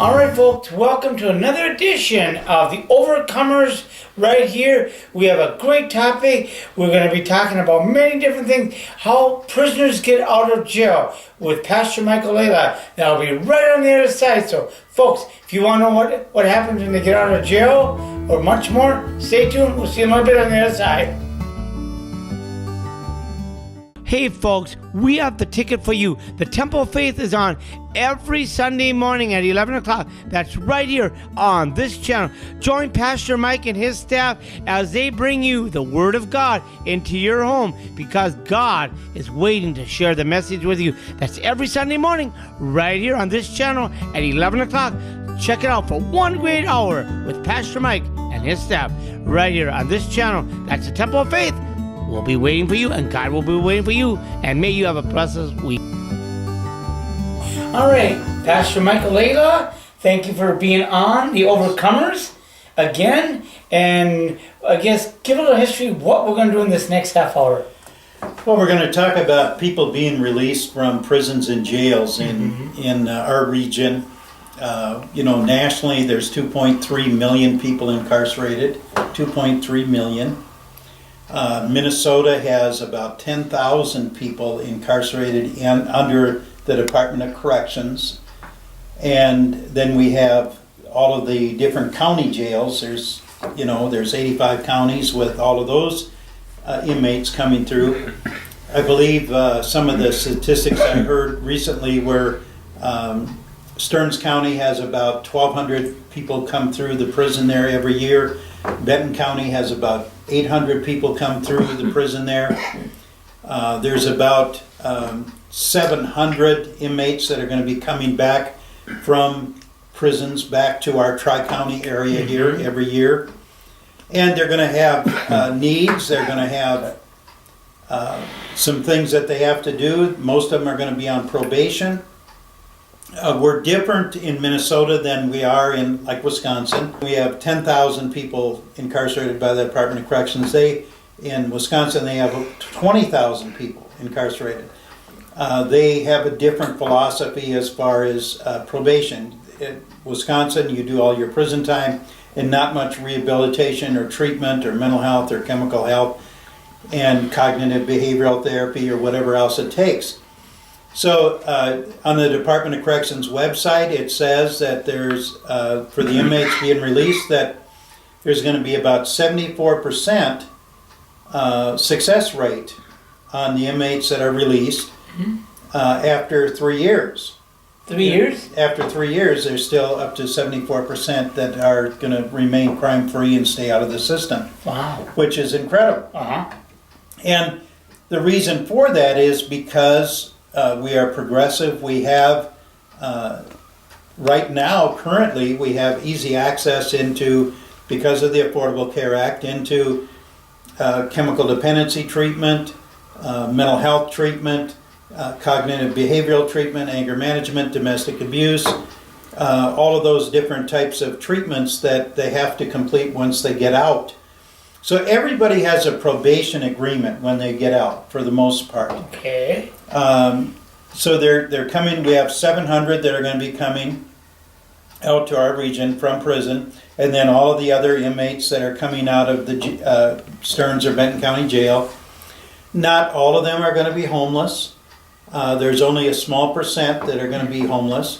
All right, folks, welcome to another edition of the Overcomers right here. We have a great topic. We're going to be talking about many different things, how prisoners get out of jail with Pastor Michael Laidlaw. That'll be right on the other side. So, folks, if you want to know what happens when they get out of jail or much more, stay tuned. We'll see you in a little bit on the other side. Hey folks, we have the ticket for you. The Temple of Faith is on every Sunday morning at 11 o'clock. That's right here on this channel. Join Pastor Mike and his staff as they bring you the Word of God into your home, because God is waiting to share the message with you. That's every Sunday morning right here on this channel at 11 o'clock. Check it out for one great hour with Pastor Mike and his staff right here on this channel. That's the Temple of Faith. We'll be waiting for you, and God will be waiting for you, and may you have a blessed week. All right, Pastor Michael Laidlaw, thank you for being on the Overcomers again, and I guess give a little history of what we're going to do in this next half hour. Well, we're going to talk about people being released from prisons and jails in our region. Nationally, there's 2.3 million people incarcerated, 2.3 million. Minnesota has about 10,000 people incarcerated under the Department of Corrections. And then we have all of the different county jails. There's 85 counties with all of those inmates coming through. I believe some of the statistics I heard recently were Stearns County has about 1,200 people come through the prison there every year. Benton County has about 800 people come through the prison there. There's about 700 inmates that are going to be coming back from prisons back to our Tri-County area here every year. And they're going to have needs. They're going to have some things that they have to do. Most of them are going to be on probation. We're different in Minnesota than we are in Wisconsin. We have 10,000 people incarcerated by the Department of Corrections. In Wisconsin, they have 20,000 people incarcerated. They have a different philosophy as far as probation. In Wisconsin, you do all your prison time and not much rehabilitation or treatment or mental health or chemical health and cognitive behavioral therapy or whatever else it takes. So on the Department of Corrections website, it says that there's, for the inmates being released, that there's going to be about 74% success rate on the inmates that are released after 3 years. 3 years? After 3 years, there's still up to 74% that are going to remain crime-free and stay out of the system. Wow. Which is incredible. Uh-huh. And the reason for that is because we are progressive. We have, right now, currently, we have easy access into, because of the Affordable Care Act, into chemical dependency treatment, mental health treatment, cognitive behavioral treatment, anger management, domestic abuse, all of those different types of treatments that they have to complete once they get out. So everybody has a probation agreement when they get out, for the most part. Okay. So they're coming. We have 700 that are going to be coming out to our region from prison, and then all of the other inmates that are coming out of the Stearns or Benton County Jail. Not all of them are going to be homeless. There's only a small percent that are going to be homeless.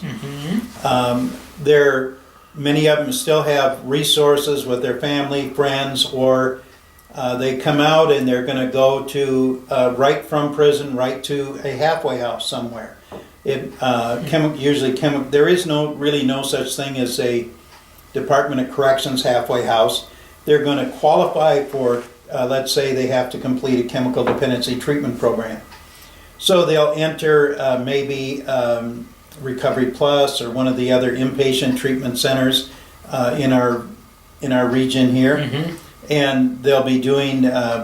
Many of them still have resources with their family, friends, or they come out and they're going to go to right from prison right to a halfway house somewhere. There is really no such thing as a Department of Corrections halfway house. They're going to qualify for, let's say they have to complete a chemical dependency treatment program. So they'll enter maybe Recovery Plus or one of the other inpatient treatment centers in our region here. And they'll be doing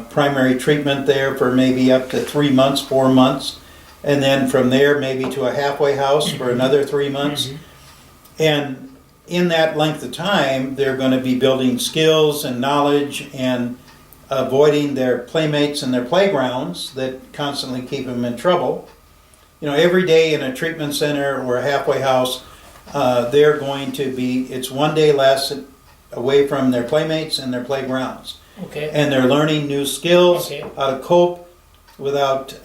primary treatment there for maybe up to 3 months, 4 months. And then from there, maybe to a halfway house for another 3 months. And in that length of time, they're going to be building skills and knowledge and avoiding their playmates and their playgrounds that constantly keep them in trouble. Every day in a treatment center or a halfway house, they're going to be, it's one day less away from their playmates and their playgrounds. Okay. And they're learning new skills, Okay. how to cope without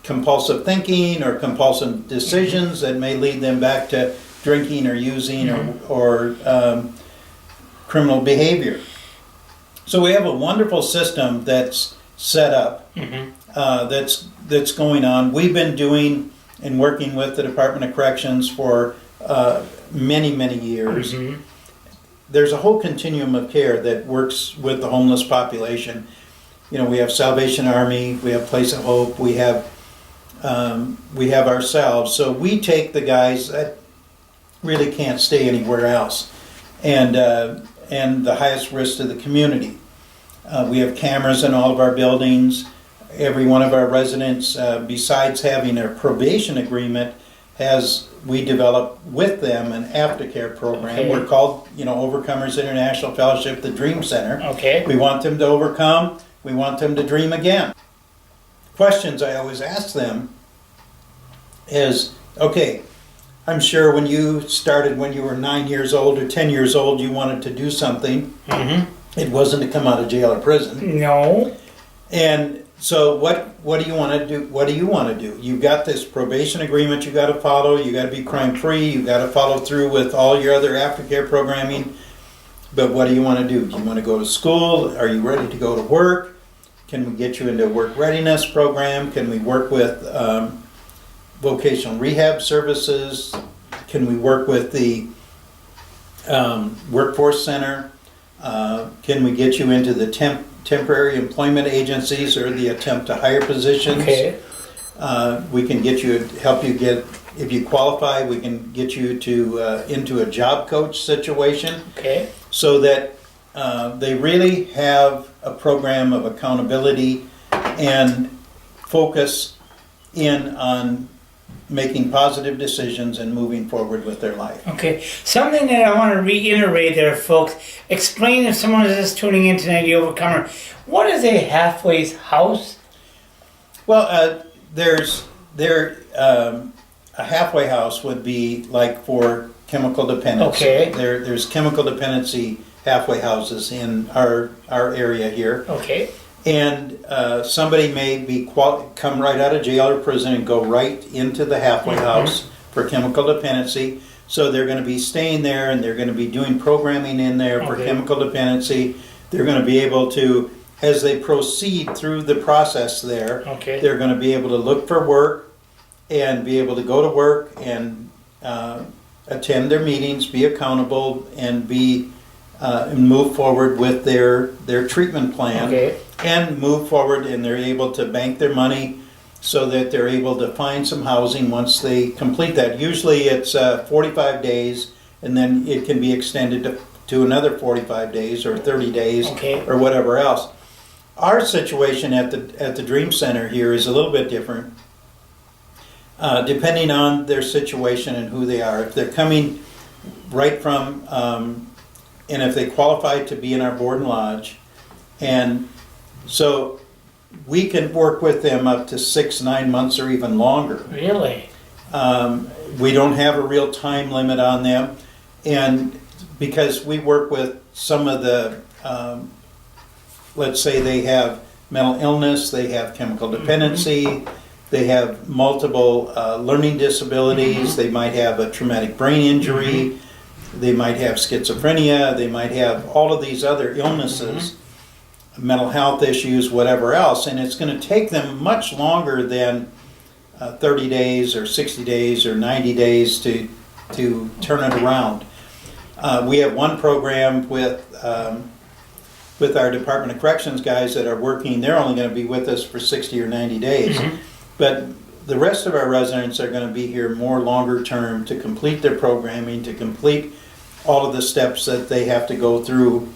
compulsive thinking or compulsive decisions that may lead them back to drinking or using or criminal behavior. So we have a wonderful system that's set up, that's going on. We've been doing and working with the Department of Corrections for many, many years. There's a whole continuum of care that works with the homeless population. You know, we have Salvation Army, we have Place of Hope, we have ourselves. So we take the guys that really can't stay anywhere else, and the highest risk to the community. We have cameras in all of our buildings. Every one of our residents, besides having a probation agreement, we develop with them an aftercare program. Okay. We're called, Overcomers International Fellowship, the Dream Center. Okay. We want them to overcome. We want them to dream again. Questions I always ask them is, okay, I'm sure when you started when you were 9 years old or 10 years old, you wanted to do something. It wasn't to come out of jail or prison. No. And so what do you want to do? What do you want to do? You've got this probation agreement you got to follow. You got to be crime free. You got to follow through with all your other aftercare programming. But what do you want to do? Do you want to go to school? Are you ready to go to work? Can we get you into a work readiness program? Can we work with vocational rehab services? Can we work with the workforce center? Can we get you into the temporary employment agencies or the attempt to hire positions? Okay. We can help you get, if you qualify, we can get you to into a job coach situation. Okay. So that they really have a program of accountability and focus in on making positive decisions and moving forward with their life. Okay. Something that I want to reiterate there, folks. Explain if someone is just tuning in tonight, the Overcomer. What is a halfway house? Well, a halfway house would be like for chemical dependency. Okay. There's chemical dependency halfway houses in our area here. Okay. And somebody may come right out of jail or prison and go right into the halfway house for chemical dependency. So they're going to be staying there and they're going to be doing programming in there for chemical dependency. They're going to be able to, as they proceed through the process there, they're going to be able to look for work and be able to go to work and attend their meetings, be accountable, and move forward with their treatment plan. And move forward, and they're able to bank their money so that they're able to find some housing once they complete that. Usually it's 45 days, and then it can be extended to another 45 days or 30 days or whatever else. Our situation at the Dream Center here is a little bit different, depending on their situation and who they are. If they're coming right from, and if they qualify to be in our board and lodge, and so we can work with them up to 6-9 months or even longer. Really? We don't have a real time limit on them, and because we work with some of the, let's say they have mental illness, they have chemical dependency, they have multiple learning disabilities, they might have a traumatic brain injury, they might have schizophrenia, they might have all of these other illnesses. Mental health issues, whatever else, and it's going to take them much longer than 30 days or 60 days or 90 days to turn it around. We have one program with our Department of Corrections guys that are working. They're only going to be with us for 60 or 90 days, but the rest of our residents are going to be here more longer term to complete their programming, to complete all of the steps that they have to go through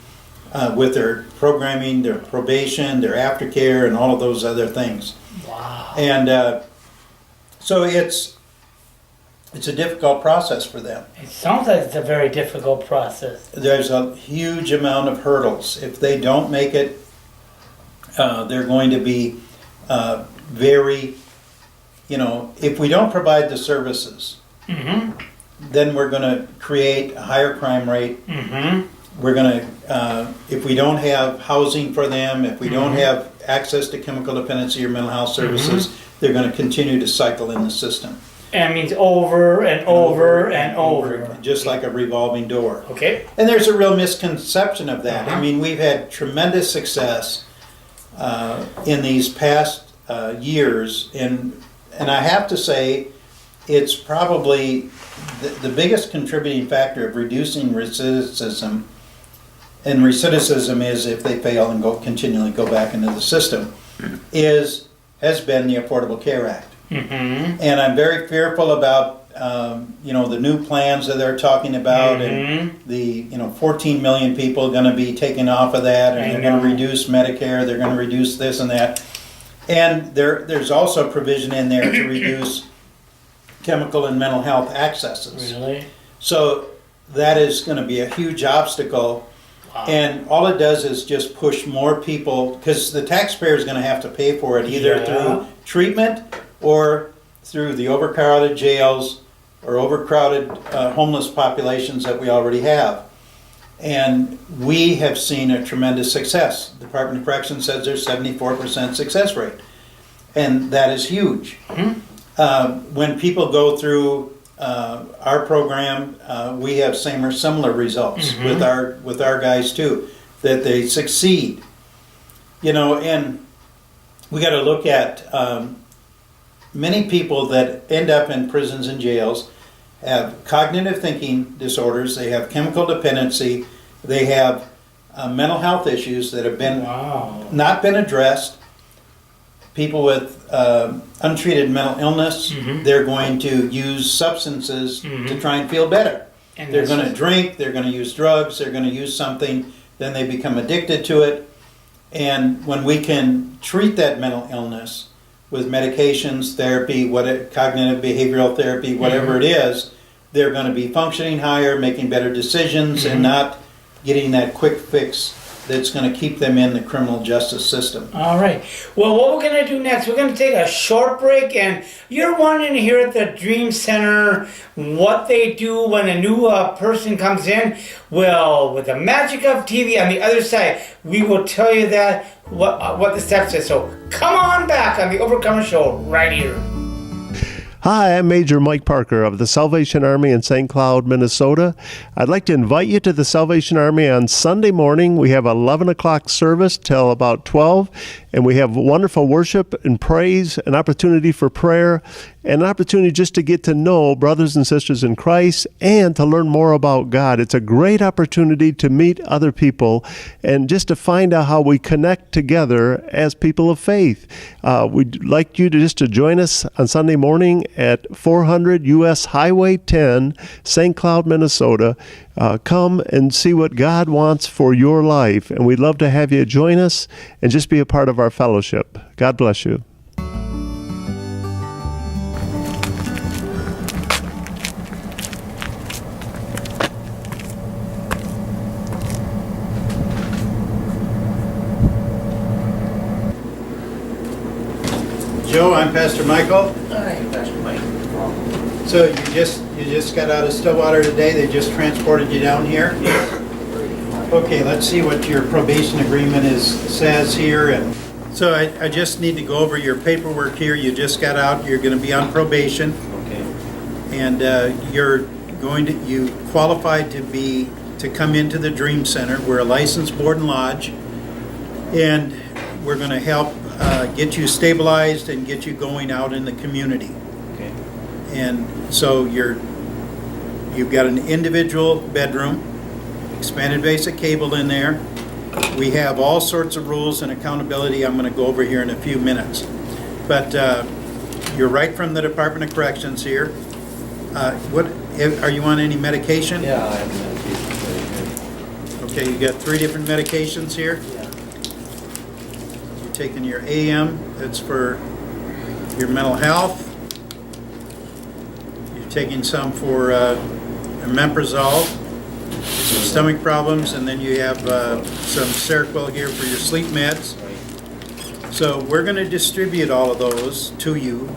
with their programming, their probation, their aftercare, and all of those other things. Wow. And so it's a difficult process for them. It sounds like it's a very difficult process. There's a huge amount of hurdles. If they don't make it, they're going to be very, if we don't provide the services, then we're going to create a higher crime rate. We're going to, if we don't have housing for them, if we don't have access to chemical dependency or mental health services, they're going to continue to cycle in the system. And it means over and over and over. Just like a revolving door. Okay. And there's a real misconception of that. I mean, we've had tremendous success in these past years, and I have to say, it's probably the biggest contributing factor of reducing recidivism. And recidivism is if they fail and continually go back into the system, has been the Affordable Care Act. And I'm very fearful about the new plans that they're talking about, and the 14 million people are going to be taken off of that, and they're going to reduce Medicare, they're going to reduce this and that, and there's also provision in there to reduce chemical and mental health accesses. Really? So that is going to be a huge obstacle. Wow. And all it does is just push more people, because the taxpayer is going to have to pay for it either through treatment or through the overcrowded jails or overcrowded homeless populations that we already have. And we have seen a tremendous success. The Department of Corrections says there's 74% success rate. And that is huge. When people go through our program, we have same or similar results with our guys too, that they succeed. And we got to look at many people that end up in prisons and jails have cognitive thinking disorders, they have chemical dependency, they have mental health issues that have been not been addressed. People with untreated mental illness, they're going to use substances to try and feel better. And they're going to drink, they're going to use drugs, they're going to use something, then they become addicted to it. And when we can treat that mental illness with medications, therapy, cognitive behavioral therapy, whatever it is, they're going to be functioning higher, making better decisions, and not getting that quick fix that's going to keep them in the criminal justice system. All right. Well, what we're going to do next, we're going to take a short break, and you're wanting to hear at the Dream Center what they do when a new person comes in. Well, with the magic of TV on the other side, we will tell you that what the steps is. So come on back on the Overcomer Show right here. Hi, I'm Major Mike Parker of the Salvation Army in St. Cloud, Minnesota. I'd like to invite you to the Salvation Army on Sunday morning. We have 11 o'clock service till about 12, and we have wonderful worship and praise, an opportunity for prayer, and an opportunity just to get to know brothers and sisters in Christ and to learn more about God. It's a great opportunity to meet other people and just to find out how we connect together as people of faith. We'd like you to join us on Sunday morning at 400 U.S. Highway 10, St. Cloud, Minnesota. Come and see what God wants for your life, and we'd love to have you join us and just be a part of our fellowship. God bless you. Joe, I'm Pastor Michael. Hi, Pastor Mike. So you just got out of Stillwater today? They just transported you down here? Yes. Okay, let's see what your probation agreement says here. And so I just need to go over your paperwork here. You just got out. You're going to be on probation. Okay. And you qualified to come into the Dream Center. We're a licensed board and lodge, and we're going to help get you stabilized and get you going out in the community. Okay. And so you've got an individual bedroom, expanded basic cable in there. We have all sorts of rules and accountability I'm going to go over here in a few minutes. But you're right from the Department of Corrections here. Are you on any medication? Yeah, I have medication. Okay, you got 3 different medications here. Yeah. You're taking your AM, that's for your mental health. You're taking some for omeprazole, some stomach problems, and then you have some Seroquel here for your sleep meds. So we're going to distribute all of those to you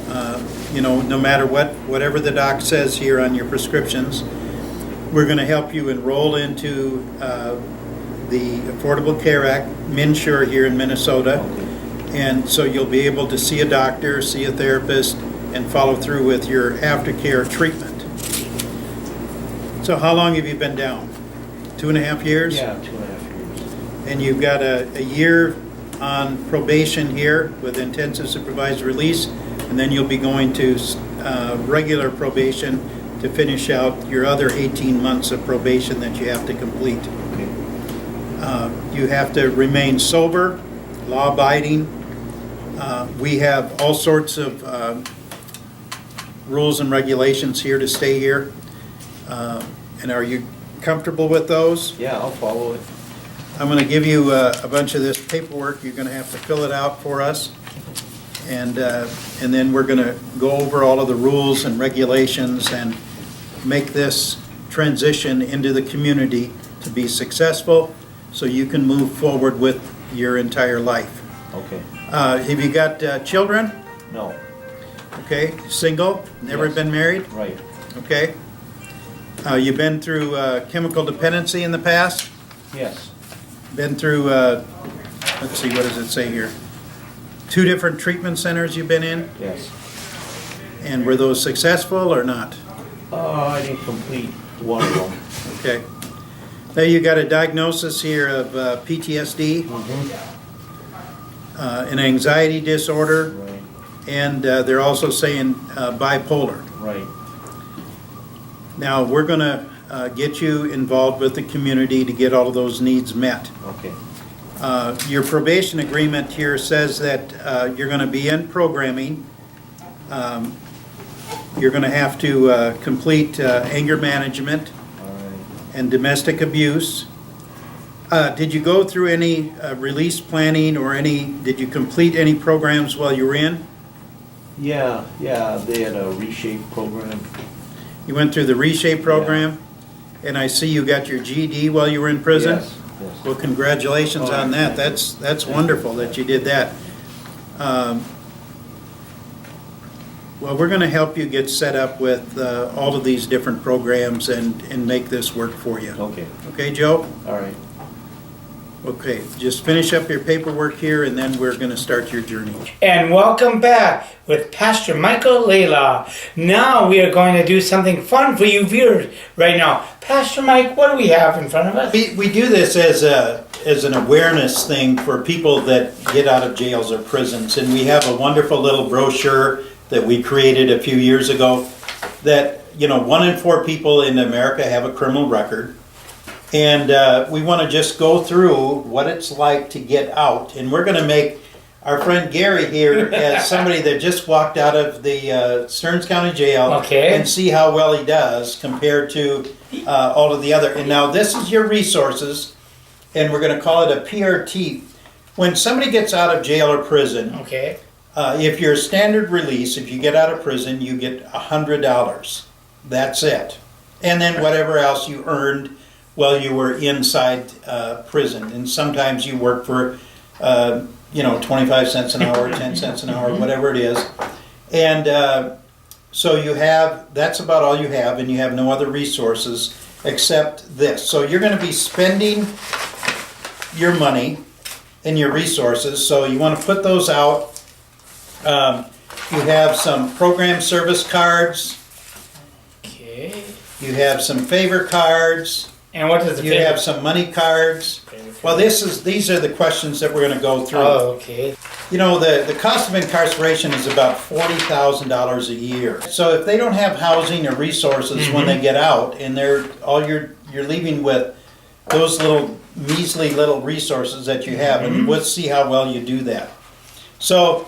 No matter whatever the doc says here on your prescriptions, we're going to help you enroll into the Affordable Care Act, MNsure here in Minnesota. And so you'll be able to see a doctor, see a therapist, and follow through with your aftercare treatment. So how long have you been down? 2.5 years? Yeah, 2.5 years. And you've got a year on probation here with intensive supervised release, and then you'll be going to regular probation to finish out your other 18 months of probation that you have to complete. Okay. You have to remain sober, law-abiding. We have all sorts of rules and regulations here to stay here. And are you comfortable with those? Yeah, I'll follow it. I'm going to give you a bunch of this paperwork. You're going to have to fill it out for us. And then we're going to go over all of the rules and regulations and make this transition into the community to be successful so you can move forward with your entire life. Okay. Have you got children? No. Okay. Single? Never Yes. been married? Right. Okay. You've been through chemical dependency in the past? Yes. Been through, let's see, what does it say here? 2 different treatment centers you've been in? Yes. And were those successful or not? I didn't complete one of them. Okay. Now you got a diagnosis here of PTSD, an anxiety disorder, Right. and they're also saying bipolar. Right. Now we're going to get you involved with the community to get all of those needs met. Okay. Your probation agreement here says that you're going to be in programming. You're going to have to complete anger management All right. and domestic abuse. Did you go through any release planning or did you complete any programs while you were in? Yeah, they had a reshape program. You went through the Reshape program, and I see you got your GED while you were in prison? Yes. Well, congratulations on that. That's wonderful that you did that. Well, we're going to help you get set up with all of these different programs and make this work for you. Okay. Okay, Joe? All right. Okay, just finish up your paperwork here, and then we're going to start your journey. And welcome back with Pastor Michael Laidlaw. Now we are going to do something fun for you viewers right now. Pastor Mike, what do we have in front of us? We do this as an awareness thing for people that get out of jails or prisons, and we have a wonderful little brochure that we created a few years ago that, 1 in 4 people in America have a criminal record. And we want to just go through what it's like to get out. And we're going to make our friend Gary here as somebody that just walked out of the Stearns County Jail, Okay. and see how well he does compared to all of the other. And now this is your resources, and we're going to call it a PRT. When somebody gets out of jail or prison, Okay. if you're standard release, if you get out of prison, you get $100. That's it. And then whatever else you earned while you were inside prison. And sometimes you work for, 25 cents an hour, 10 cents an hour, whatever it is. And so that's about all you have, and you have no other resources except this. So you're going to be spending your money and your resources, so you want to put those out. You have some program service cards. Okay. You have some favor cards. And what does the You have some money cards. Well, these are the questions that we're going to go through. Oh, okay. The cost of incarceration is about $40,000 a year. So if they don't have housing or resources when they get out, and you're leaving with those little measly little resources that you have, and we'll see how well you do that. So,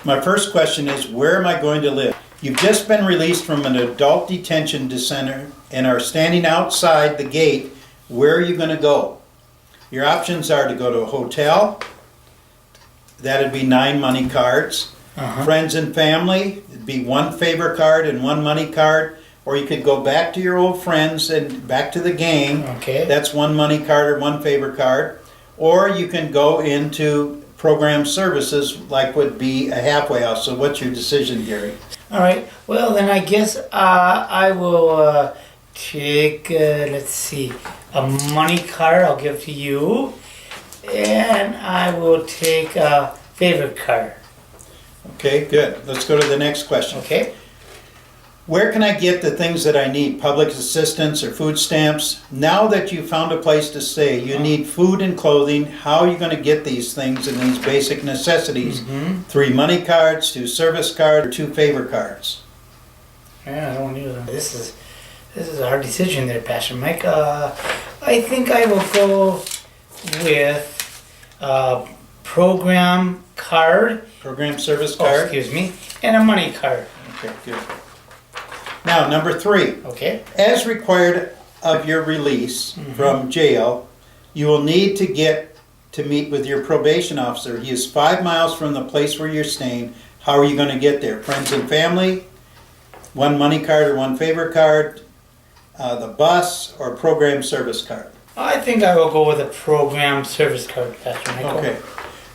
my first question is, where am I going to live? You've just been released from an adult detention center and are standing outside the gate. Where are you going to go? Your options are to go to a hotel. That'd be 9 money cards. Friends and family, it'd be 1 favor card and 1 money card. Or you could go back to your old friends and back to the gang. Okay. That's 1 money card or 1 favor card. Or you can go into program services like would be a halfway house. So what's your decision, Gary? All right. Well, then I guess I will take, let's see, a money card I'll give to you. And I will take a favorite card. Okay, good. Let's go to the next question. Okay? Where can I get the things that I need? Public assistance or food stamps? Now that you've found a place to stay, you need food and clothing. How are you going to get these things and these basic necessities? 3 money cards, 2 service cards, or 2 favor cards? Yeah, I don't need them. This is a hard decision there, Pastor Mike. I think I will go with program card. Program service Oh, card? excuse me. And a money card. Okay, good. Now, number 3. Okay? As required of your release from jail, you will need to get to meet with your probation officer. He is 5 miles from the place where you're staying. How are you going to get there? Friends and family, 1 money card or 1 favor card, the bus, or program service card? I think I will go with a program service card, Pastor Michael. Okay.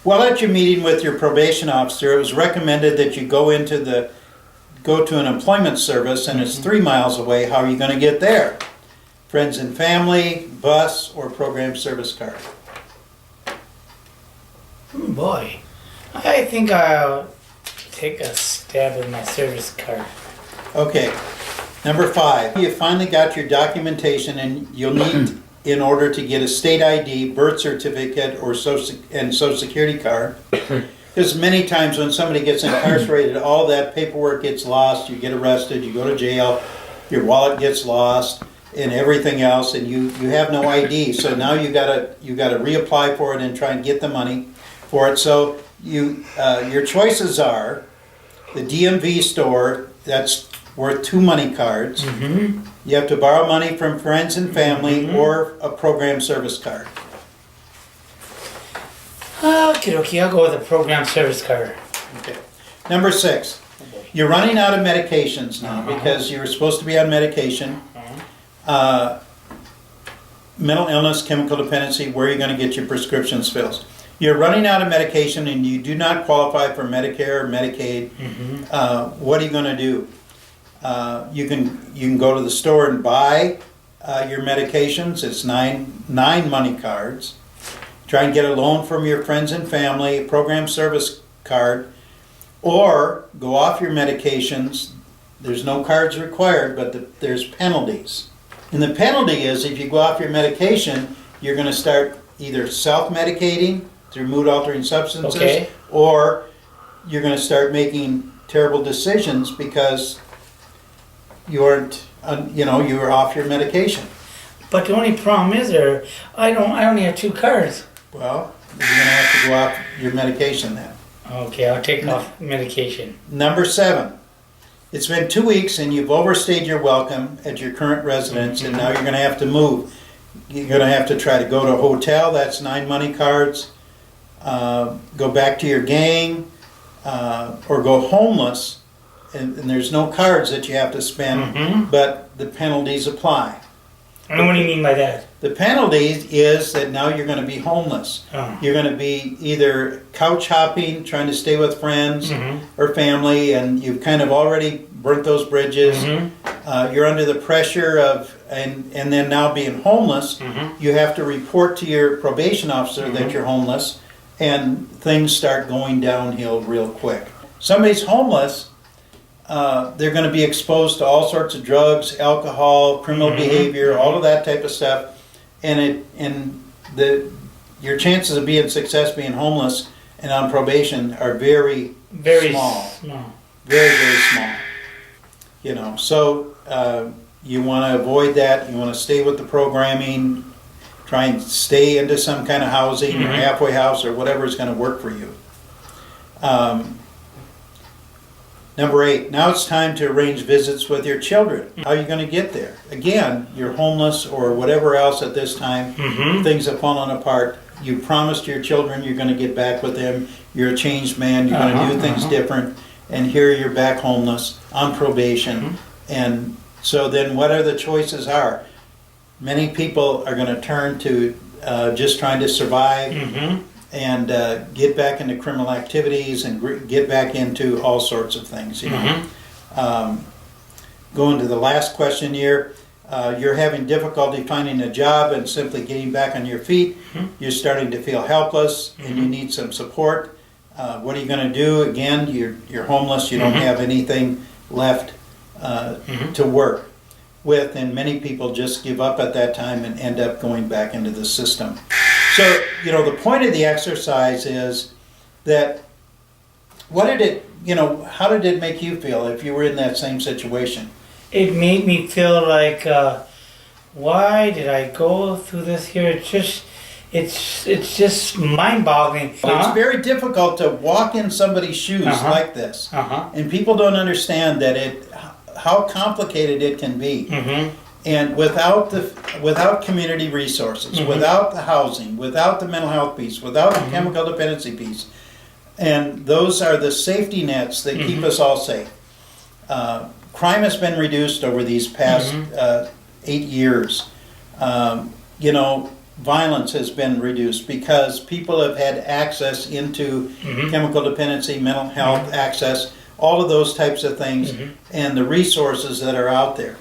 Well, at your meeting with your probation officer, it was recommended that you go to an employment service, and it's 3 miles away. How are you going to get there? Friends and family, bus, or program service card? Boy, I think I'll take a stab at my service card. Okay. Number 5, you finally got your documentation, and you'll need, in order to get a state ID, birth certificate, or social security card. Because many times when somebody gets incarcerated, all that paperwork gets lost. You get arrested, you go to jail, your wallet gets lost, and everything else, and you have no ID. So now you gotta reapply for it and try and get the money for it. So your choices are the DMV store. That's worth 2 money cards. You have to borrow money from friends and family, or a program service card. Okay, I'll go with a program service card. Okay. Number 6, you're running out of medications now because you were supposed to be on medication. Mental illness, chemical dependency, where are you going to get your prescriptions filled? You're running out of medication and you do not qualify for Medicare or Medicaid. What are you going to do? You can go to the store and buy your medications. It's nine money cards. Try and get a loan from your friends and family, a program service card, or go off your medications. There's no cards required, but there's penalties. And the penalty is if you go off your medication, you're going to start either self-medicating through mood-altering substances, or you're going to start making terrible decisions because you aren't, you were off your medication. But the only problem is I only have 2 cards. Well, you're going to have to go off your medication then. Okay, I'll take off medication. Number 7, it's been 2 weeks and you've overstayed your welcome at your current residence, and now you're going to have to move. You're going to have to try to go to a hotel. That's 9 money cards. Go back to your gang, or go homeless, and there's no cards that you have to spend, but the penalties apply. And what do you mean by that? The penalty is that now you're going to be homeless. Oh. You're going to be either couch hopping, trying to stay with friends or family, and you've kind of already burnt those bridges. You're under the pressure of, and then now being homeless, you have to report to your probation officer that you're homeless, and things start going downhill real quick. Somebody's homeless, they're going to be exposed to all sorts of drugs, alcohol, criminal behavior, all of that type of stuff, and your chances of being homeless and on probation are very small. Very, very small. So you want to avoid that. You want to stay with the programming. Try and stay into some kind of housing or halfway house or whatever is going to work for you. Number 8, now it's time to arrange visits with your children. How are you going to get there? Again, you're homeless or whatever else at this time. Things have fallen apart. You promised your children you're going to get back with them. You're a changed man. You're going to do things different. And here you're back homeless on probation. And so then what are the choices are? Many people are going to turn to just trying to survive. and get back into criminal activities and get back into all sorts of things, you know. Going to the last question here, you're having difficulty finding a job and simply getting back on your feet. You're starting to feel helpless and you need some support. What are you going to do? Again, you're homeless, you don't have anything left to work with, and many people just give up at that time and end up going back into the system. So, you know, the point of the exercise is that how did it make you feel if you were in that same situation? It made me feel like, why did I go through this here? It's just mind-boggling. It's very difficult to walk in somebody's shoes like this, and people don't understand that how complicated it can be. And without community resources, without the housing, without the mental health piece, without the chemical dependency piece, and those are the safety nets that keep us all safe. Crime has been reduced over these past 8 years. Violence has been reduced because people have had access into chemical dependency, mental health access, all of those types of things, and the resources that are out there.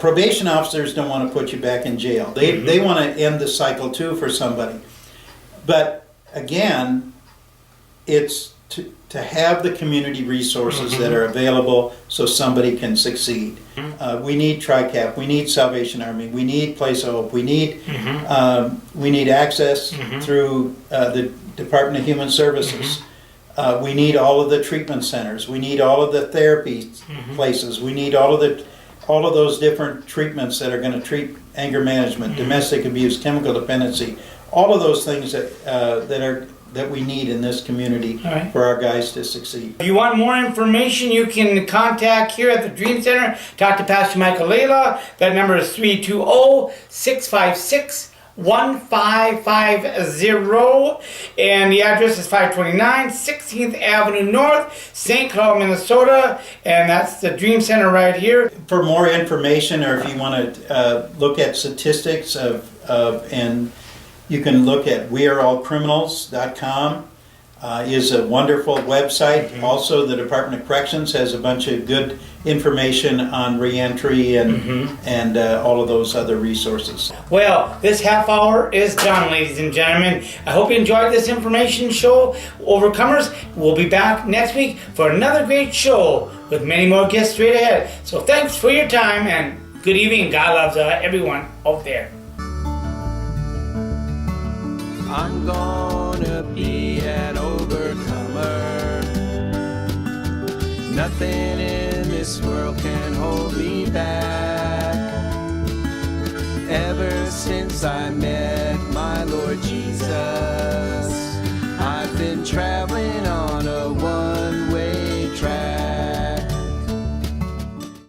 Probation officers don't want to put you back in jail. They want to end the cycle too for somebody. But again, it's to have the community resources that are available so somebody can succeed. We need TRICAP, we need Salvation Army, we need Place of Hope, we need access through the Department of Human Services. We need all of the treatment centers, we need all of the therapy places, we need all of those different treatments that are going to treat anger management, domestic abuse, chemical dependency, all of those things that we need in this community for our guys to succeed. If you want more information, you can contact here at the Dream Center, talk to Pastor Michael Laidlaw. That number is 320-656-1550, and the address is 529 16th Avenue North, St. Cloud, Minnesota, and that's the Dream Center right here. For more information, or if you want to look at statistics and you can look at weareallcriminals.com. Is a wonderful website. Also, the Department of Corrections has a bunch of good information on reentry and all of those other resources. Well, this half hour is done, ladies and gentlemen. I hope you enjoyed this information show, Overcomers. We'll be back next week for another great show with many more guests straight ahead. So thanks for your time and good evening. God loves everyone out there. I'm gonna be an overcomer. Nothing in this world can hold me back. Ever since I met my Lord